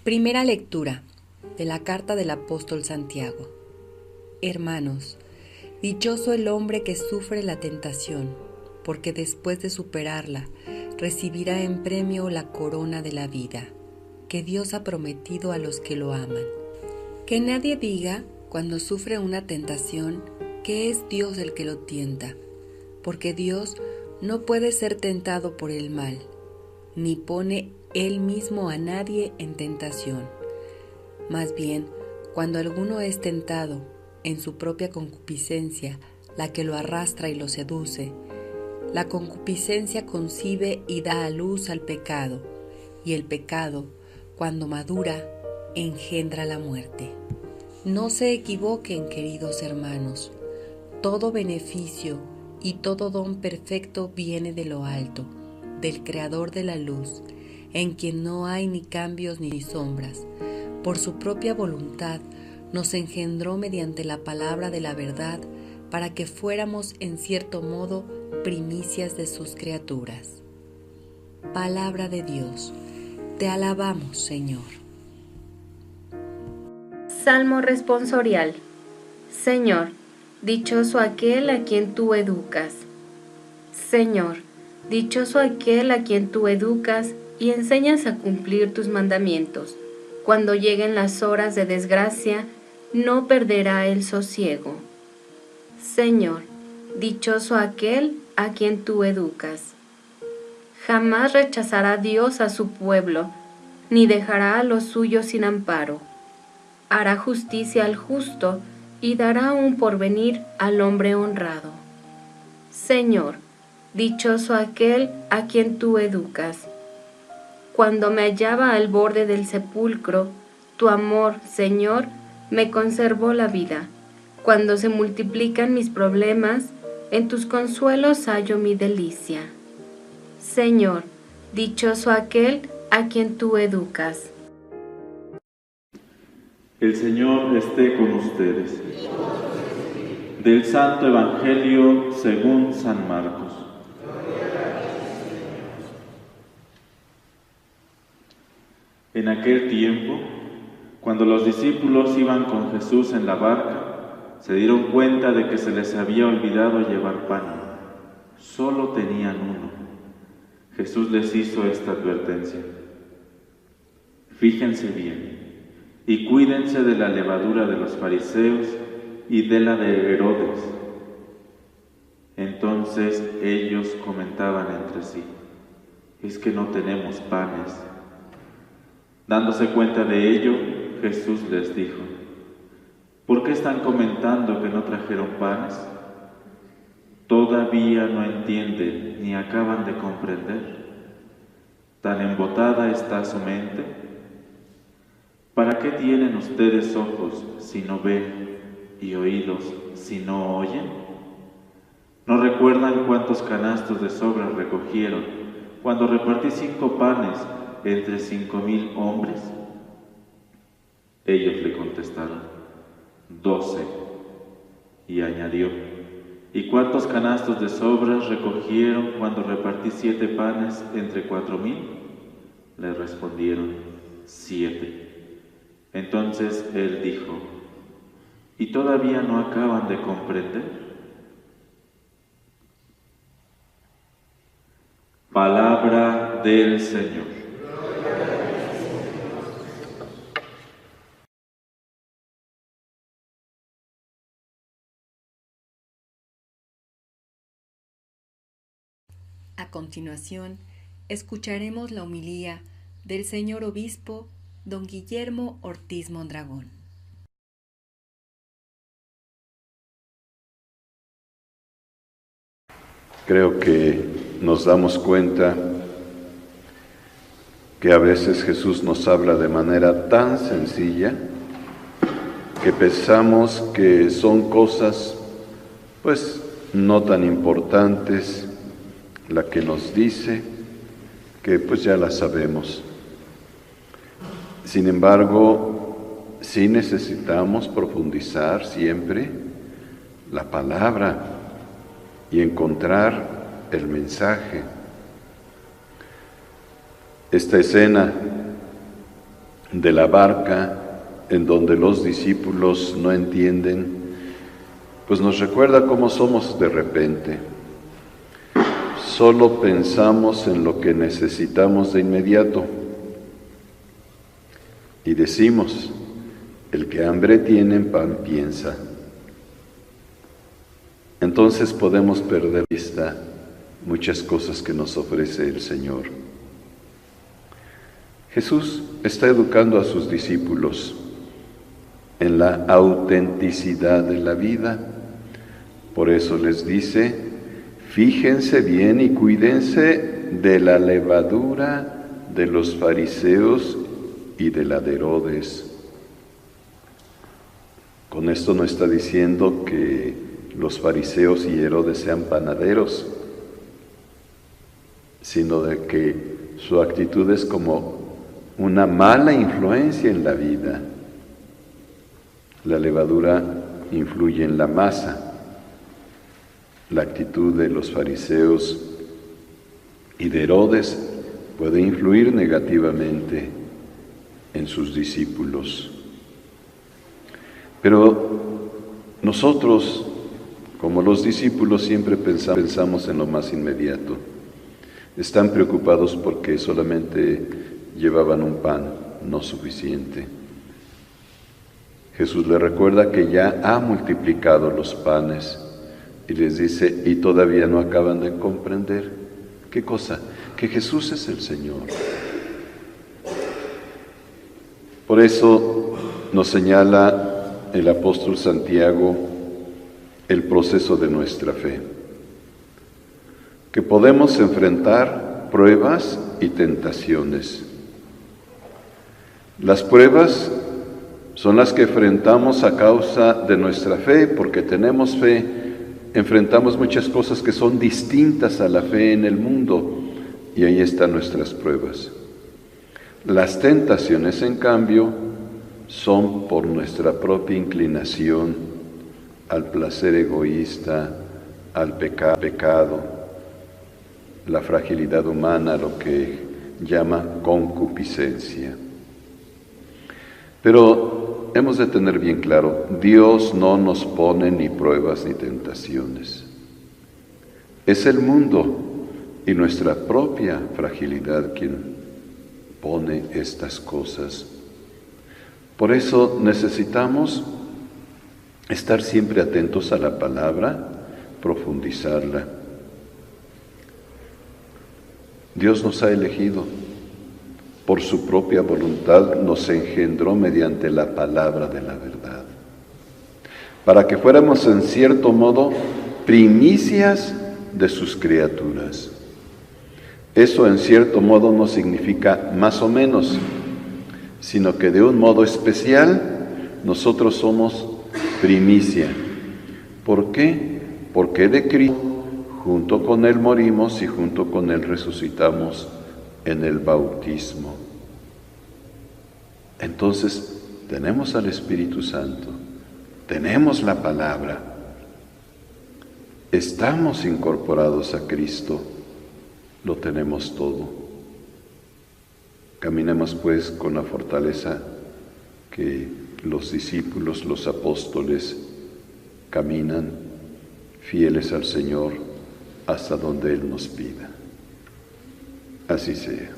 Primera lectura de la carta del apóstol Santiago. Hermanos, dichoso el hombre que sufre la tentación, porque después de superarla, recibirá en premio la corona de la vida, que Dios ha prometido a los que lo aman. Que nadie diga, cuando sufre una tentación, que es Dios el que lo tienta, porque Dios no puede ser tentado por el mal, ni pone Él mismo a nadie en tentación. Más bien, cuando alguno es tentado en su propia concupiscencia, la que lo arrastra y lo seduce, la concupiscencia concibe y da a luz al pecado, y el pecado, cuando madura, engendra la muerte. No se equivoquen, queridos hermanos, todo beneficio y todo don perfecto viene de lo alto, del Creador de la luz, en quien no hay ni cambios ni sombras. Por su propia voluntad nos engendró mediante la palabra de la verdad, para que fuéramos en cierto modo primicias de sus criaturas. Palabra de Dios, te alabamos, Señor. Salmo responsorial. Señor, dichoso aquel a quien tú educas. Señor, dichoso aquel a quien tú educas y enseñas a cumplir tus mandamientos. Cuando lleguen las horas de desgracia, no perderá el sosiego. Señor, dichoso aquel a quien tú educas. Jamás rechazará Dios a su pueblo, ni dejará a los suyos sin amparo. Hará justicia al justo y dará un porvenir al hombre honrado. Señor, dichoso aquel a quien tú educas. Cuando me hallaba al borde del sepulcro, tu amor, Señor, me conservó la vida. Cuando se multiplican mis problemas, en tus consuelos hallo mi delicia. Señor, dichoso aquel a quien tú educas. El Señor esté con ustedes. Del Santo Evangelio según San Marcos. En aquel tiempo, cuando los discípulos iban con Jesús en la barca, se dieron cuenta de que se les había olvidado llevar pan. Solo tenían uno. Jesús les hizo esta advertencia: fíjense bien y cuídense de la levadura de los fariseos y de la de Herodes. Entonces ellos comentaban entre sí: es que no tenemos panes. Dándose cuenta de ello, Jesús les dijo: ¿por qué están comentando que no trajeron panes? ¿Todavía no entienden ni acaban de comprender? ¿Tan embotada está su mente? ¿Para qué tienen ustedes ojos si no ven y oídos si no oyen? ¿No recuerdan cuántos canastos de sobra recogieron cuando repartí 5 panes entre 5,000 hombres? Ellos le contestaron: 12. Y añadió: ¿y cuántos canastos de sobras recogieron cuando repartí 7 panes entre 4,000? Le respondieron: 7. Entonces él dijo: ¿y todavía no acaban de comprender? Palabra del Señor. A continuación, escucharemos la homilía del señor obispo don Guillermo Ortiz Mondragón. Creo que nos damos cuenta que a veces Jesús nos habla de manera tan sencilla que pensamos que son cosas pues no tan importantes la que nos dice, que pues ya la sabemos. Sin embargo, sí necesitamos profundizar siempre la palabra y encontrar el mensaje. Esta escena de la barca en donde los discípulos no entienden, pues nos recuerda cómo somos de repente. Solo pensamos en lo que necesitamos de inmediato y decimos, el que hambre tiene en pan piensa. Entonces podemos perder de vista muchas cosas que nos ofrece el Señor. Jesús está educando a sus discípulos en la autenticidad de la vida. Por eso les dice, fíjense bien y cuídense de la levadura de los fariseos y de la de Herodes. Con esto no está diciendo que los fariseos y Herodes sean panaderos, sino de que su actitud es como una mala influencia en la vida. La levadura influye en la masa. La actitud de los fariseos y de Herodes puede influir negativamente en sus discípulos. Pero nosotros, como los discípulos, siempre pensamos en lo más inmediato. Están preocupados porque solamente llevaban un pan, no suficiente. Jesús les recuerda que ya ha multiplicado los panes y les dice, y todavía no acaban de comprender. ¿Qué cosa? Que Jesús es el Señor. Por eso nos señala el apóstol Santiago el proceso de nuestra fe, que podemos enfrentar pruebas y tentaciones. Las pruebas son las que enfrentamos a causa de nuestra fe, porque tenemos fe, enfrentamos muchas cosas que son distintas a la fe en el mundo, y ahí están nuestras pruebas. Las tentaciones, en cambio, son por nuestra propia inclinación al placer egoísta, al pecado, la fragilidad humana, lo que llama concupiscencia. Pero hemos de tener bien claro, Dios no nos pone ni pruebas ni tentaciones. Es el mundo y nuestra propia fragilidad quien pone estas cosas. Por eso necesitamos estar siempre atentos a la palabra, profundizarla. Dios nos ha elegido, por su propia voluntad nos engendró mediante la palabra de la verdad, para que fuéramos en cierto modo primicias de sus criaturas. Eso en cierto modo no significa más o menos, sino que de un modo especial nosotros somos primicia. ¿Por qué? Porque de Cristo junto con Él morimos y junto con Él resucitamos en el bautismo. Entonces tenemos al Espíritu Santo, tenemos la palabra, estamos incorporados a Cristo, lo tenemos todo. Caminemos pues con la fortaleza que los discípulos, los apóstoles, caminan fieles al Señor hasta donde Él nos pida. Así sea.